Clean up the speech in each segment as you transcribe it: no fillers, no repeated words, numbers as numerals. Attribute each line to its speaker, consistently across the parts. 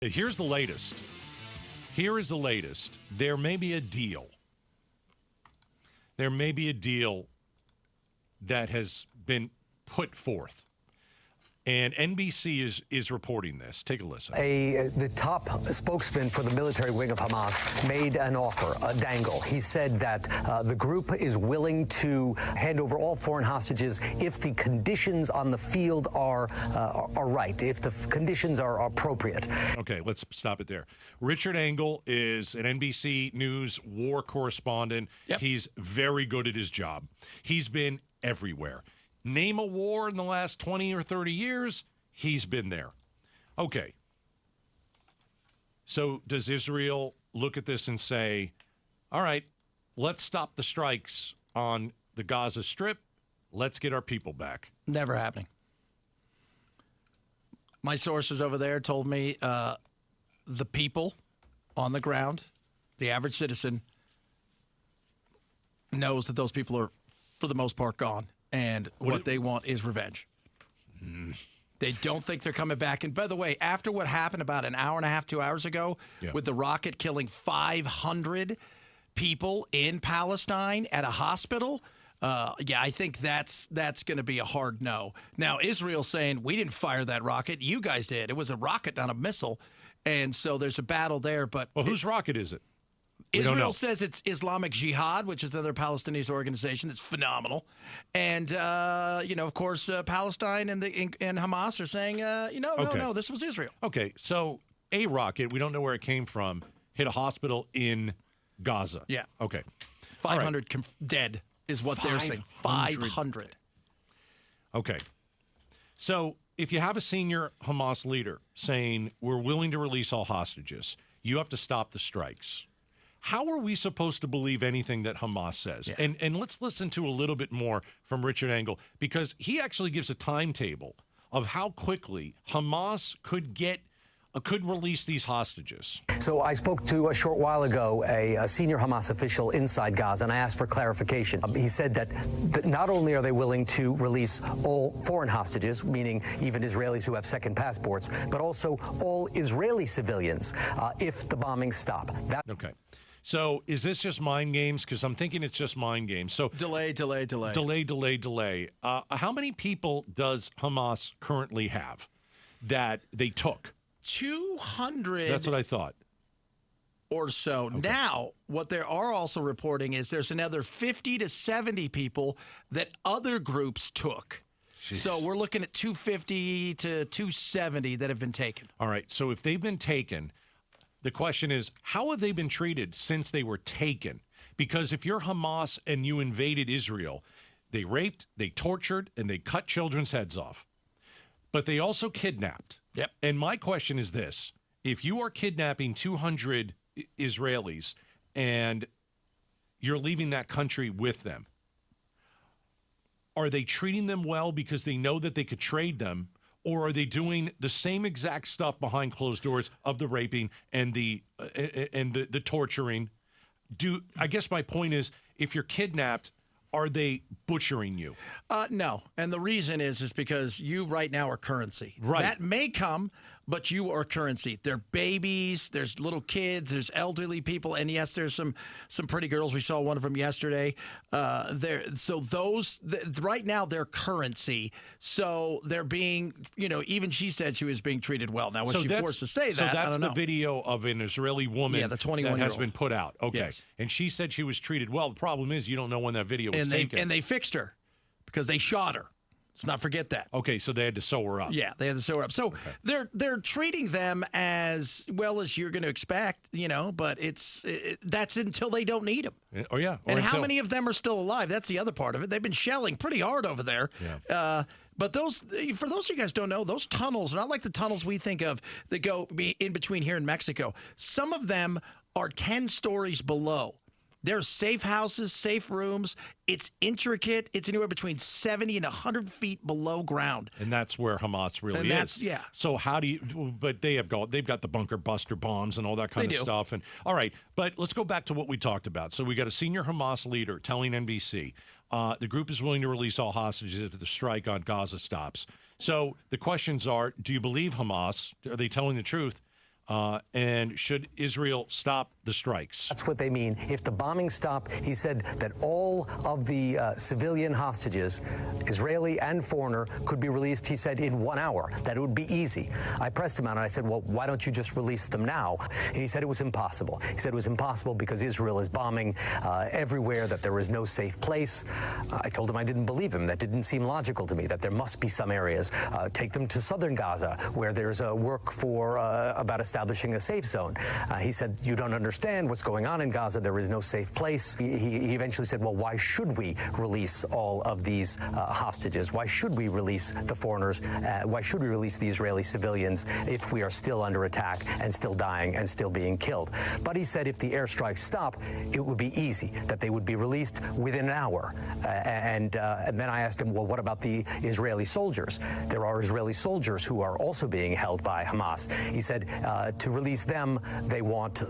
Speaker 1: Here's the latest. Here is the latest. There may be a deal. There may be a deal that has been put forth. And NBC is reporting this. Take a listen.
Speaker 2: The top spokesman for the military wing of Hamas made an offer, a dangle. He said that the group is willing to hand over all foreign hostages if the conditions on the field are right, if the conditions are appropriate.
Speaker 1: Okay, let's stop it there. Richard Engel is an NBC News war correspondent. Yep. He's very good at his job. He's been everywhere. Name a war in the last 20 or 30 years, he's been there. Okay. So does Israel look at this and say, all right, let's stop the strikes on the Gaza Strip. Let's get our people back?
Speaker 3: Never happening. My sources over there told me the people on the ground, the average citizen, knows that those people are, for the most part, gone. And what they want is revenge. They don't think they're coming back. And by the way, after what happened about an hour and a half, 2 hours ago, with the rocket killing 500 people in Palestine at a hospital, I think that's going to be a hard no. Now, Israel's saying, we didn't fire that rocket. You guys did. It was a rocket, not a missile. And so there's a battle there. But
Speaker 1: whose rocket is it?
Speaker 3: Israel says it's Islamic Jihad, which is another Palestinian organization that's phenomenal. And, of course, Palestine and Hamas are saying, no, this was Israel.
Speaker 1: Okay, so a rocket, we don't know where it came from, hit a hospital in Gaza.
Speaker 3: Yeah.
Speaker 1: Okay.
Speaker 3: 500 dead is what they're saying. 500.
Speaker 1: Okay. So if you have a senior Hamas leader saying, we're willing to release all hostages, you have to stop the strikes. How are we supposed to believe anything that Hamas says? Yeah. And let's listen to a little bit more from Richard Engel, because he actually gives a timetable of how quickly Hamas could release these hostages.
Speaker 2: So I spoke to a short while ago a senior Hamas official inside Gaza, and I asked for clarification. He said that not only are they willing to release all foreign hostages, meaning even Israelis who have second passports, but also all Israeli civilians if the bombings stop.
Speaker 1: Okay. So is this just mind games? Because I'm thinking it's just mind games. So
Speaker 3: delay.
Speaker 1: How many people does Hamas currently have that they took?
Speaker 3: 200.
Speaker 1: That's what I thought.
Speaker 3: Or so. Okay. Now, what they are also reporting is there's another 50 to 70 people that other groups took. Jeez. So we're looking at 250 to 270 that have been taken.
Speaker 1: All right. So if they've been taken, the question is, how have they been treated since they were taken? Because if you're Hamas and you invaded Israel, they raped, they tortured, and they cut children's heads off. But they also kidnapped.
Speaker 3: Yep.
Speaker 1: And my question is this. If you are kidnapping 200 Israelis and you're leaving that country with them, are they treating them well because they know that they could trade them? Or are they doing the same exact stuff behind closed doors of the raping and the torturing? I guess my point is, if you're kidnapped, are they butchering you?
Speaker 3: No. And the reason is because you right now are currency.
Speaker 1: Right.
Speaker 3: That may come, but you are currency. They're babies, there's little kids, there's elderly people, and yes, there's some pretty girls. We saw one of them yesterday. Right now they're currency. So they're being, even she said she was being treated well. Now, was she forced to say that?
Speaker 1: So that's
Speaker 3: I don't know.
Speaker 1: the video of an Israeli woman
Speaker 3: the 21-year-old
Speaker 1: that has been put out. Okay.
Speaker 3: Yes.
Speaker 1: And she said she was treated well. The problem is you don't know when that video was taken.
Speaker 3: And they fixed her because they shot her. Let's not forget that.
Speaker 1: Okay, so they had to sew her up.
Speaker 3: Yeah, they had to sew her up. So they're treating them as well as you're going to expect, but that's until they don't need them.
Speaker 1: Oh, yeah.
Speaker 3: And how many of them are still alive? That's the other part of it. They've been shelling pretty hard over there.
Speaker 1: Yeah.
Speaker 3: But for those of you guys don't know, those tunnels are not like the tunnels we think of that go in between here and Mexico. Some of them are 10 stories below. There's safe houses, safe rooms. It's intricate. It's anywhere between 70 and 100 feet below ground.
Speaker 1: And that's where Hamas really is.
Speaker 3: Yeah.
Speaker 1: So but they've got the bunker buster bombs and all that kind of stuff. And all right, but let's go back to what we talked about. So we got a senior Hamas leader telling NBC, the group is willing to release all hostages if the strike on Gaza stops. So the questions are, do you believe Hamas? Are they telling the truth? And should Israel stop the strikes?
Speaker 2: That's what they mean. If the bombings stop, he said that all of the civilian hostages, Israeli and foreigner, could be released, he said, in 1 hour, that it would be easy. I pressed him on it. I said, well, why don't you just release them now? And he said it was impossible. He said it was impossible because Israel is bombing everywhere, that there is no safe place. I told him I didn't believe him. That didn't seem logical to me, that there must be some areas. Take them to southern Gaza, where there's a work for about establishing a safe zone. He said, you don't understand what's going on in Gaza. There is no safe place. He eventually said, well, why should we release all of these hostages? Why should we release the foreigners? Why should we release the Israeli civilians if we are still under attack and still dying and still being killed? But he said if the airstrikes stop, it would be easy, that they would be released within an hour. And then I asked him, well, what about the Israeli soldiers? There are Israeli soldiers who are also being held by Hamas. He said to release them, they want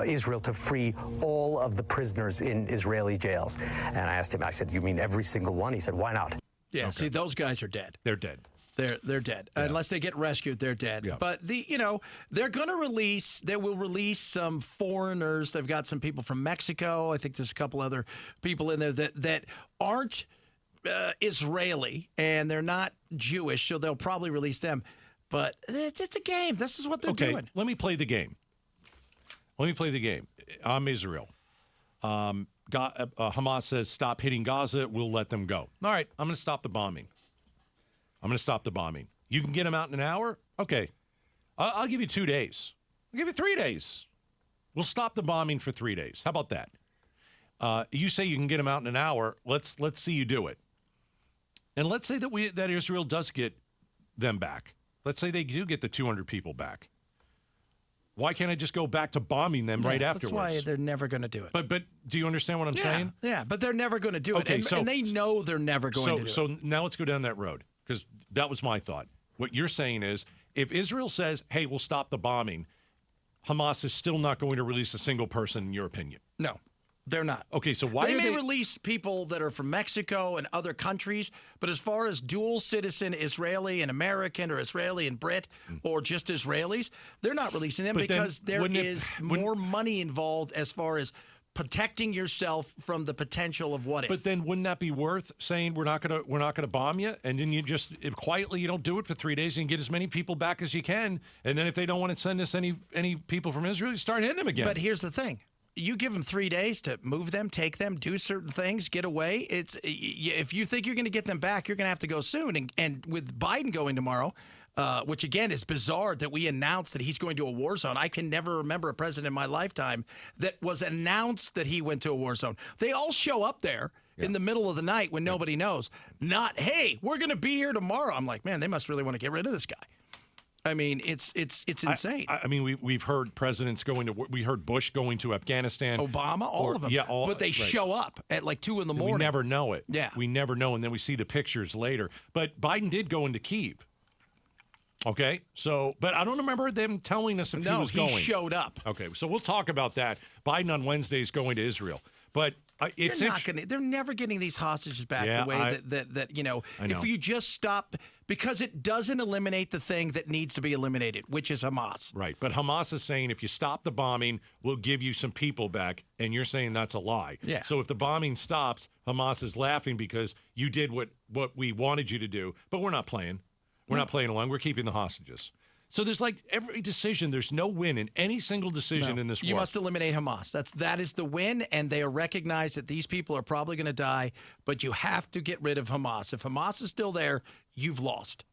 Speaker 2: Israel to free all of the prisoners in Israeli jails. And I asked him, I said, you mean every single one? He said, why not?
Speaker 3: Yeah, okay. See, those guys are dead.
Speaker 1: They're dead.
Speaker 3: They're dead. Yeah. Unless they get rescued, they're dead. Yeah. But they're going to release. They will release some foreigners. They've got some people from Mexico. I think there's a couple other people in there that aren't Israeli and they're not Jewish, so they'll probably release them. But it's a game. This is what they're doing.
Speaker 1: Let me play the game. I'm Israel. Hamas says, stop hitting Gaza. We'll let them go. All right, I'm going to stop the bombing. You can get them out in an hour? Okay. I'll give you 2 days. I'll give you 3 days. We'll stop the bombing for 3 days. How about that? You say you can get them out in an hour. Let's see you do it. And let's say that Israel does get them back. Let's say they do get the 200 people back. Why can't I just go back to bombing them right afterwards?
Speaker 3: That's why they're never going to do it.
Speaker 1: But do you understand what I'm saying?
Speaker 3: Yeah, but they're never going to do it. And they know they're never going to do it.
Speaker 1: So now let's go down that road, because that was my thought. What you're saying is, if Israel says, hey, we'll stop the bombing, Hamas is still not going to release a single person, in your opinion?
Speaker 3: No. They're not.
Speaker 1: Okay, so why
Speaker 3: they may release people that are from Mexico and other countries, but as far as dual citizen Israeli and American or Israeli and Brit or just Israelis, they're not releasing them because there is more money involved as far as protecting yourself from the potential of what if.
Speaker 1: But then wouldn't that be worth saying we're not gonna bomb you, and then you just quietly you don't do it for 3 days and get as many people back as you can, and then if they don't want to send us any people from Israel, you start hitting them again.
Speaker 3: But here's the thing. You give them 3 days to move them, take them, do certain things, get away. If you think you're going to get them back, you're going to have to go soon. And with Biden going tomorrow, which again is bizarre that we announced that he's going to a war zone. I can never remember a president in my lifetime that was announced that he went to a war zone. They all show up there in the middle of the night when nobody knows. Not, hey, we're going to be here tomorrow. I'm like, man, they must really want to get rid of this guy. I mean, it's insane.
Speaker 1: I mean, we've heard presidents we heard Bush going to Afghanistan.
Speaker 3: Obama, all of them. Yeah, but they show up at like 2 a.m.
Speaker 1: We never know it.
Speaker 3: Yeah.
Speaker 1: We never know, and then we see the pictures later. But Biden did go into Kyiv. Okay, so, but I don't remember them telling us if he was going.
Speaker 3: No, he showed up.
Speaker 1: Okay, so we'll talk about that. Biden on Wednesday is going to Israel. But
Speaker 3: they're never getting these hostages back the way that if you just stop, because it doesn't eliminate the thing that needs to be eliminated, which is Hamas.
Speaker 1: Right. But Hamas is saying if you stop the bombing, we'll give you some people back. And you're saying that's a lie.
Speaker 3: Yeah.
Speaker 1: So if the bombing stops, Hamas is laughing because you did what we wanted you to do. But we're not playing. We're not playing along. We're keeping the hostages. So there's like every decision, there's no win in any single decision in this war.
Speaker 3: You must eliminate Hamas. That is the win, and they recognize that these people are probably going to die, but you have to get rid of Hamas. If Hamas is still there, you've lost.